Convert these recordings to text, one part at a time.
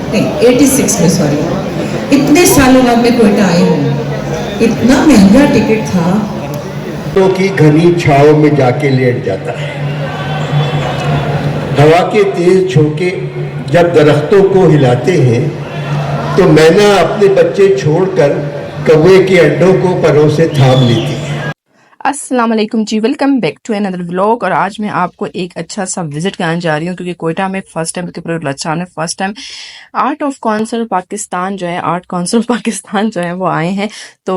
नहीं 86 में, सॉरी, इतने सालों बाद मैं कोयटा आई हूँ। इतना महंगा टिकट था। तो की घनी छाव में जाके लेट जाता है। हवा के तेज झोंके जब दरख्तों को हिलाते हैं तो मैना अपने बच्चे छोड़कर कौवे के अंडों को परों से थाम लेती है। अस्सलाम वालेकुम जी, welcome back to another vlog. और आज मैं आपको एक अच्छा सा विजिट कराने जा रही हूँ क्योंकि कोयटा में फर्स्ट टाइम, पूरे बलूचिस्तान में first time art of council Pakistan जो है, आर्ट काउंसिल पाकिस्तान जो है वो आए हैं। तो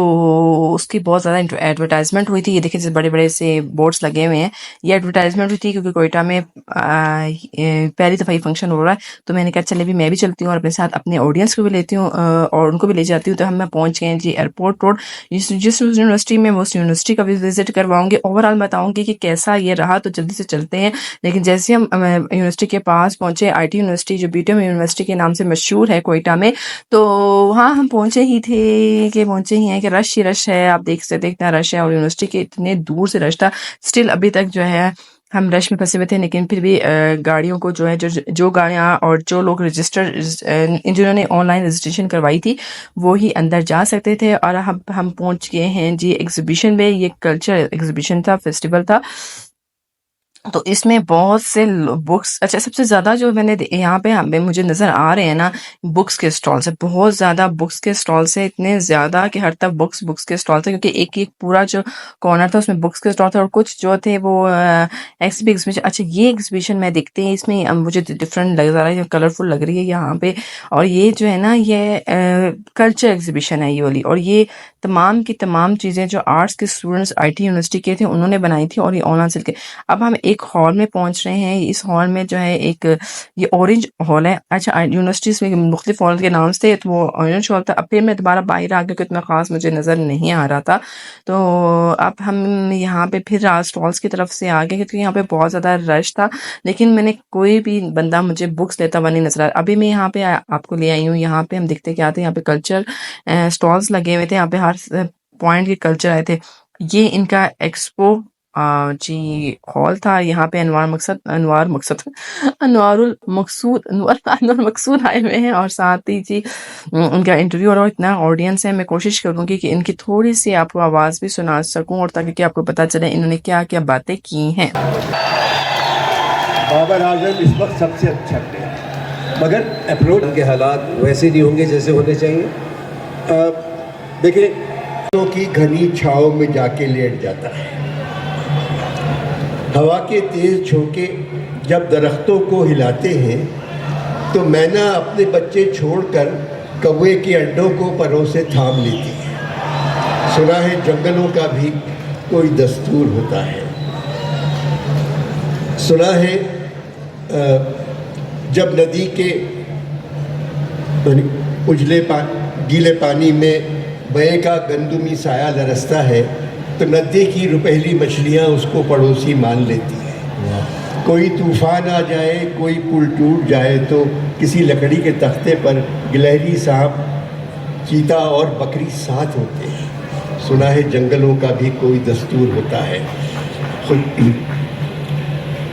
उसकी बहुत ज़्यादा एडवर्टाइजमेंट हुई थी। ये देखिए जैसे बड़े बड़े से बोर्ड्स लगे हुए हैं, ये एडवर्टाइजमेंट हुई थी क्योंकि कोयटा में पहली दफ़ा ये फंक्शन हो रहा है। तो मैंने कहा चले भी मैं भी चलती हूँ और अपने साथ अपने ऑडियंस को भी लेती हूँ और उनको भी ले जाती हूँ। तो हम पहुँच गए हैं जी एयरपोर्ट रोड, जिस यूनिवर्सिटी में, वो उस यूनिवर्सिटी का भी विजिट करवाऊंगी, ओवरऑल बताऊंगी कि कैसा ये रहा। तो जल्दी से चलते हैं। लेकिन जैसे हम यूनिवर्सिटी के पास पहुंचे, आईटी यूनिवर्सिटी जो बीटीएम यूनिवर्सिटी के नाम से मशहूर है कोयटा में, तो वहाँ हम पहुंचे ही हैं कि रश ही रश है। आप देख सकते इतना रश है और यूनिवर्सिटी के इतने दूर से रश था। स्टिल अभी तक जो है हम रश में फंसे हुए थे, लेकिन फिर भी गाड़ियों को जो है, जो गाड़ियाँ और जो लोग रजिस्टर जिन्होंने ऑनलाइन रजिस्ट्रेशन करवाई थी वो ही अंदर जा सकते थे। और हम पहुंच गए हैं जी एग्जीबिशन में। ये कल्चर एग्जीबिशन था, फेस्टिवल था। तो इसमें बहुत से बुक्स, अच्छा सबसे ज़्यादा जो मैंने यहाँ पे हमें मुझे नज़र आ रहे हैं ना, बुक्स के स्टॉल्स है। बहुत ज़्यादा बुक्स के स्टॉल्स है, इतने ज़्यादा कि हर तरफ बुक्स के स्टॉल्स है। क्योंकि एक पूरा जो कॉर्नर था उसमें बुक्स के स्टॉल थे और कुछ जो थे वो एग्जीबिशन। अच्छा ये एग्जीबिशन में देखते हैं, इसमें मुझे डिफरेंट लग रहा है, कलरफुल लग रही है यहाँ पे। और ये जो है ना, ये कल्चर एग्जीबिशन है ये वाली। और ये तमाम की तमाम चीज़ें जो आर्ट्स के स्टूडेंट्स आईटी यूनिवर्सिटी के थे उन्होंने बनाई थी और ये ऑनलाइन सेल के। अब हम एक हॉल में पहुंच रहे हैं। इस हॉल में जो है एक ये ऑरेंज हॉल है। अच्छा यूनिवर्सिटीज में मुख्तलिफ हॉल के नाम से, तो वो ऑरेंज हॉल था। अब फिर मैं दोबारा बाहर आ गया कि इतना खास मुझे नज़र नहीं आ रहा था। तो अब हम यहाँ पे फिर स्टॉल्स की तरफ से आ गए क्योंकि यहाँ पे बहुत ज़्यादा रश था। लेकिन मैंने कोई भी बंदा मुझे बुक्स लेता हुआ नहीं नजर आया। अभी मैं यहाँ पे आपको ले आई हूँ। यहाँ पे हम देखते क्या थे, यहाँ पे कल्चर स्टॉल्स लगे हुए थे। यहाँ पे हर पॉइंट के कल्चर आए थे। ये इनका एक्सपो जी हॉल था। यहाँ पे अनवारुल मकसूद आए हुए हैं और साथ ही जी उनका इंटरव्यू। और इतना ऑडियंस है, मैं कोशिश करूंगी कि इनकी थोड़ी सी आपको आवाज़ भी सुना सकूं और ताकि कि आपको पता चले इन्होंने क्या क्या बातें की हैं। बाबर आजम इस वक्त सबसे अच्छा प्लेयर, मगर अप्रोच के हालात वैसे नहीं होंगे जैसे होने चाहिए। देखिए तो की घनी छाव में जाके लेट जाता है। हवा के तेज झोंके जब दरख्तों को हिलाते हैं तो मैना अपने बच्चे छोड़कर कौवे के अंडों को परों से थाम लेती है। सुना है जंगलों का भी कोई दस्तूर होता है। सुना है जब नदी के गीले पानी में भय का गंदुमी साया लरसता है तो नदी की रुपहली मछलियाँ उसको पड़ोसी मान लेती है। कोई तूफान आ जाए, कोई पुल टूट जाए तो किसी लकड़ी के तख्ते पर गिलहरी, सांप, चीता और बकरी साथ होते हैं। सुना है जंगलों का भी कोई दस्तूर होता है।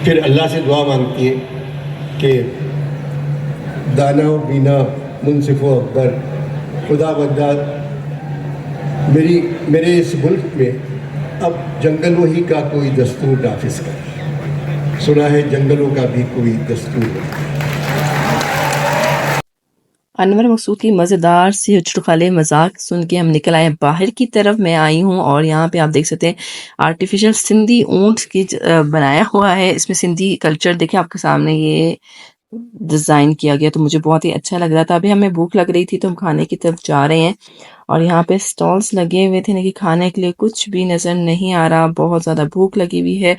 फिर अल्लाह से दुआ मांगती है कि दाना बीना मुनसिफ अकबर, खुदा बंदा मेरे इस मुल्क में अब जंगलों ही का कोई दस्तूर नाफिज कर। सुना है जंगलों का भी कोई दस्तूर होता है। अनवर मकसूद की मज़ेदार सी चुटकुले मजाक सुन के हम निकल आए बाहर की तरफ। मैं आई हूँ और यहाँ पे आप देख सकते हैं आर्टिफिशियल सिंधी ऊंट की बनाया हुआ है। इसमें सिंधी कल्चर देखिए आपके सामने ये डिज़ाइन किया गया, तो मुझे बहुत ही अच्छा लग रहा था। अभी हमें भूख लग रही थी तो हम खाने की तरफ जा रहे हैं और यहाँ पे स्टॉल्स लगे हुए थे, लेकिन खाने के लिए कुछ भी नज़र नहीं आ रहा। बहुत ज़्यादा भूख लगी हुई है।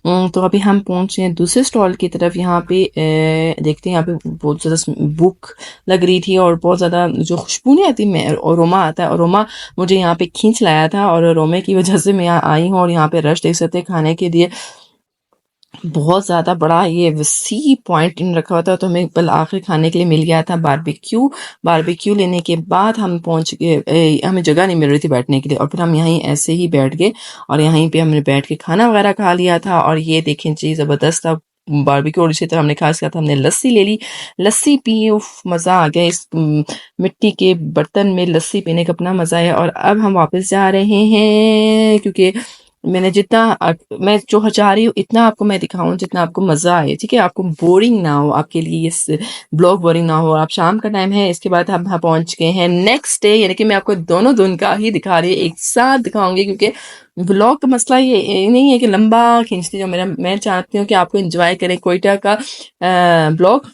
तो अभी हम पहुँचे हैं दूसरे स्टॉल की तरफ। यहाँ पे देखते हैं, यहाँ पे बहुत ज़्यादा भूख लग रही थी और बहुत ज़्यादा जो खुशबू नहीं आती, मैं अरोमा आता है, अरोमा मुझे यहाँ पे खींच लाया था और अरोमे की वजह से मैं यहाँ आई हूँ। और यहाँ पे रश देख सकते हैं खाने के लिए, बहुत ज़्यादा बड़ा ये वसी पॉइंट इन रखा हुआ था। तो हमें बल आखिर खाने के लिए मिल गया था बारबेक्यू लेने के बाद हम पहुंच गए। हमें जगह नहीं मिल रही थी बैठने के लिए और फिर हम यहीं ऐसे ही बैठ गए और यहीं पे हमने बैठ के खाना वगैरह खा लिया था। और ये देखें जी ज़बरदस्त था, बारबेक्यू, और इसी तरह हमने खास किया था, हमने लस्सी ले ली, लस्सी पी, उफ मज़ा आ गया। इस मिट्टी के बर्तन में लस्सी पीने का अपना मज़ा है। और अब हम वापस जा रहे हैं, क्योंकि मैंने जितना मैं जो चाह रही हूँ इतना आपको मैं दिखाऊं जितना आपको मज़ा आए, ठीक है, आपको बोरिंग ना हो, आपके लिए ये ब्लॉग बोरिंग ना हो। आप शाम का टाइम है, इसके बाद हम यहाँ पहुँच गए हैं नेक्स्ट डे, यानी कि मैं आपको दोनों दिन का ही दिखा रही हूँ, एक साथ दिखाऊंगी, क्योंकि ब्लॉग का मसला ये नहीं है कि लंबा खींचती जो मैं चाहती हूँ कि आपको एंजॉय करें कोयटा का ब्लॉग।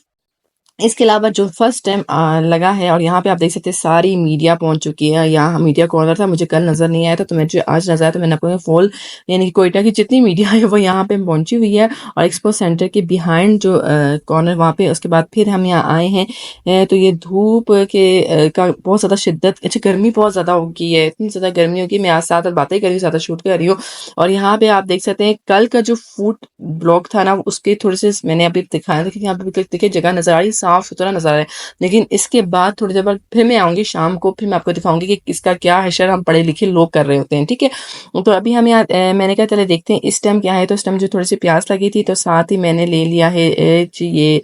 इसके अलावा जो फर्स्ट टाइम लगा है, और यहाँ पे आप देख सकते हैं सारी मीडिया पहुंच चुकी है। यहाँ मीडिया कॉर्नर था, मुझे कल नज़र नहीं आया था, तो मुझे आज नजर आया, तो मैंने आपको फुल यानी कि कोयटा की जितनी मीडिया है वो यहाँ पे पहुंची हुई है। और एक्सपो सेंटर के बिहाइंड जो कॉर्नर वहाँ पे, उसके बाद फिर हम यहाँ आए हैं। तो ये धूप के का बहुत ज़्यादा शिद्दत, अच्छा गर्मी बहुत ज़्यादा हो गई है, इतनी ज़्यादा गर्मी होगी, मैं आज साथ बातें कर रही हूँ, ज़्यादा शूट कर रही हूँ। और यहाँ पे आप देख सकते हैं कल का जो फूड ब्लॉग था ना, उसके थोड़े से मैंने अभी दिखाया था कि यहाँ पे देखिए जगह नजर आ रही है, साफ सुथरा नजर आ रहा है। लेकिन इसके बाद थोड़ी देर बाद फिर मैं आऊंगी शाम को, फिर मैं आपको दिखाऊंगी कि इसका क्या हशर हम पढ़े लिखे लोग कर रहे होते हैं, ठीक है। तो अभी हम यहाँ मैंने कहा चले देखते हैं इस टाइम क्या है। तो इस टाइम जो थोड़ी सी प्यास लगी थी, तो साथ ही मैंने ले लिया है जी ये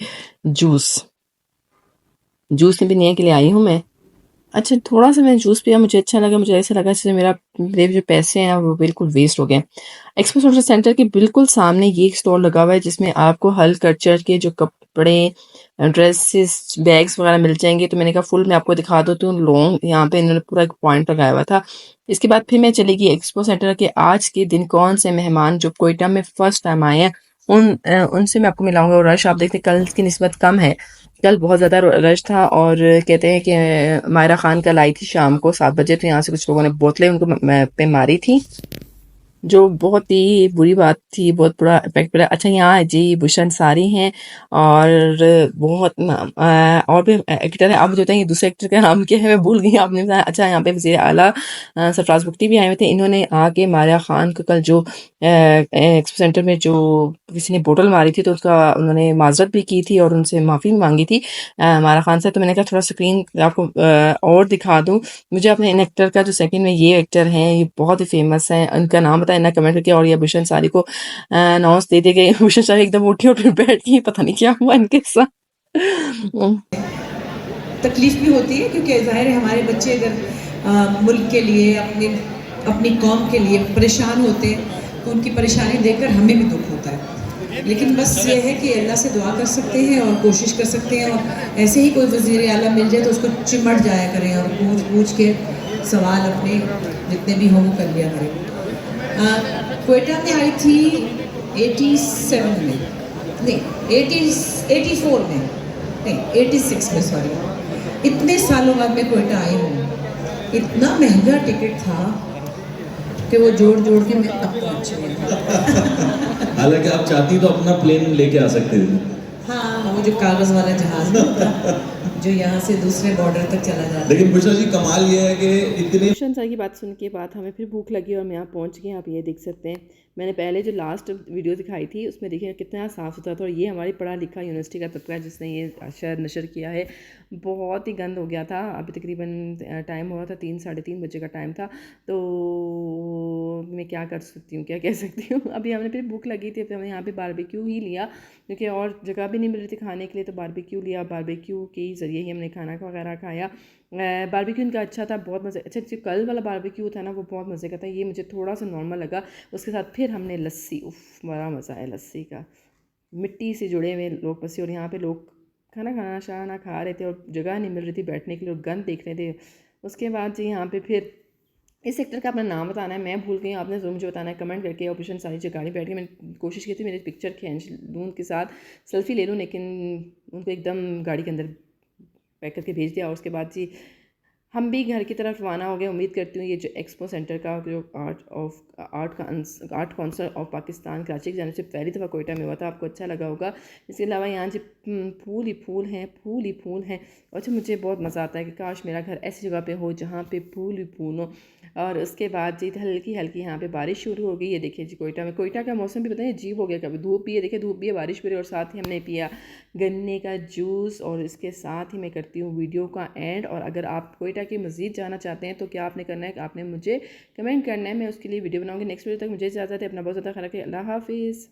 जूस, जूस पीने के लिए आई हूँ मैं। अच्छा, थोड़ा सा मैंने जूस पिया, मुझे अच्छा लगा, मुझे ऐसा लगा जैसे मेरे जो पैसे हैं वो बिल्कुल वेस्ट हो गए। एक्सपो सोशल सेंटर के बिल्कुल सामने ये एक स्टॉल लगा हुआ है, जिसमें आपको हर कल्चर के जो कपड़े, ड्रेसेस, बैग्स वगैरह मिल जाएंगे। तो मैंने कहा फुल मैं आपको दिखा दूँ, तो लॉन्ग यहाँ पे इन्होंने पूरा एक पॉइंट लगाया हुआ था। इसके बाद फिर मैं चली गई एक्सपो सेंटर के आज के दिन कौन से मेहमान जो कोयटा में फर्स्ट टाइम आए हैं उनसे मैं आपको मिलाऊंगा। और रश आप देखते हैं कल की निस्बत कम है, कल बहुत ज़्यादा रश था। और कहते हैं कि मायरा खान कल आई थी शाम को 7 बजे, तो यहाँ से कुछ लोगों ने बोतलें उनको पे मारी थी, जो बहुत ही बुरी बात थी, बहुत बुरा इफेक्ट पड़ा। अच्छा, यहाँ जी भूषण सारी हैं, और बहुत और भी एक्टर है। आप मुझे बताएं दूसरे एक्टर का नाम क्या है, मैं भूल गई, आपने बताया। अच्छा, यहाँ पे वज़ीर आला सरफराज बुख्ती भी आए हुए थे, इन्होंने आके मारिया खान को कल जो एक्सपो सेंटर में जो किसी ने बोतल मारी थी, तो उसका उन्होंने माजरत भी की थी और उनसे माफ़ी भी मांगी थी मारिया खान से। तो मैंने कहा थोड़ा स्क्रीन आपको और दिखा दूँ। मुझे अपने इन एक्टर का जो सेकंड में ये एक्टर हैं, ये बहुत ही फेमस हैं, उनका नाम बताया ना कमेंट करके। और ये भूषण सारी को अनाउंस दे दिए गए, भूषण सारी एकदम उठी और फिर बैठ गई, पता नहीं क्या हुआ इनके साथ। तकलीफ भी होती है, क्योंकि जाहिर है हमारे बच्चे अगर मुल्क के लिए, अपनी कौम के लिए परेशान होते हैं, तो उनकी परेशानी देखकर हमें भी दुख होता है। लेकिन बस ये है कि अल्लाह से दुआ कर सकते हैं और कोशिश कर सकते हैं, और ऐसे ही कोई वज़ीर आला मिल जाए तो उसको चिमट जाया करें और पूछ पूछ के सवाल अपने जितने भी हों वो कर लिया करें। कोयटा में आई थी 87 में, नहीं 84 में, नहीं 86 में, सॉरी। इतने सालों बाद मैं कोयटा आई हूँ, इतना महंगा टिकट था कि वो जोड़ जोड़ के मैं अब पहुँच गई। हालांकि आप चाहती तो अपना प्लेन लेके आ सकते थे। हाँ, वो जो कागज़ वाला जहाज होता जो यहाँ से दूसरे बॉर्डर तक चला जाता है। लेकिन बुशरा जी कमाल ये है कि इतने भूषण सर की बात सुन के बाद हमें फिर भूख लगी और हम यहाँ पहुँच गए। आप ये देख सकते हैं, मैंने पहले जो लास्ट वीडियो दिखाई थी उसमें देखिए कितना साफ़ सुथरा था। और ये हमारी पढ़ा लिखा यूनिवर्सिटी का तबका है जिसने ये अशर नशर किया है, बहुत ही गंद हो गया था। अभी तकरीबन टाइम हुआ था 3 साढ़े 3 बजे का टाइम था। तो मैं क्या कर सकती हूँ, क्या कह सकती हूँ। अभी हमने फिर भूख लगी थी, तो हमने यहाँ पे बारबेक्यू ही लिया, क्योंकि और जगह भी नहीं मिल रही थी खाने के लिए, तो बारबेक्यू लिया। बारबेक्यू के ज़रिए ही हमने खाना वगैरह खाया। बारबेक्यू इनका अच्छा था, बहुत मज़े। अच्छा, जो कल वाला बारबेक्यू था ना वो बहुत मज़े का था, ये मुझे थोड़ा सा नॉर्मल लगा। उसके साथ फिर हमने लस्सी, उफ बड़ा मज़ा आया लस्सी का। मिट्टी से जुड़े हुए लोग बसे, और यहाँ पे लोग खाना शाना खा रहे थे और जगह नहीं मिल रही थी बैठने के लिए, और गंद देख रहे थे। उसके बाद जी यहाँ पे फिर इस सेक्टर का अपना नाम बताना है, मैं भूल गई, आपने ज़रूर मुझे बताना है कमेंट करके। ऑपरेशन सारी जो गाड़ी बैठ के मैंने कोशिश की थी मेरी पिक्चर खींच लूँ उनके साथ, सेल्फी ले लूँ, लेकिन उनको एकदम गाड़ी के अंदर पैक करके भेज दिया। और उसके बाद जी हम भी घर की तरफ रवाना हो गए। उम्मीद करती हूँ ये जो एक्सपो सेंटर का जो art council of Pakistan Karachi की जाने से पहली दफ़ा कोयटा में हुआ था, आपको अच्छा लगा होगा। इसके अलावा यहाँ जो फूल ही फूल हैं, फूल ही फूल हैं। और अच्छा, मुझे बहुत मज़ा आता है कि काश मेरा घर ऐसी जगह पे हो जहाँ पे फूल ही फूल हो। और उसके बाद जी हल्की हल्की यहाँ पे बारिश शुरू हो गई। ये देखिए जी कोयटा में, कोयटा का मौसम भी पता है अजीब हो गया, कभी धूप भी है, देखिए धूप भी है, बारिश भी है। और साथ ही हमने पिया गन्ने का जूस। और इसके साथ ही मैं करती हूँ वीडियो का एंड। और अगर आप कोयटा के मज़ीद जाना चाहते हैं तो क्या आपने करना है कि आपने मुझे कमेंट करना है, मैं उसके लिए वीडियो बनाऊँगी। नेक्स्ट वीडियो तक मुझे इजाज़त है, अपना बहुत ज़्यादा ख्याल रखें, अल्लाह हाफिज़।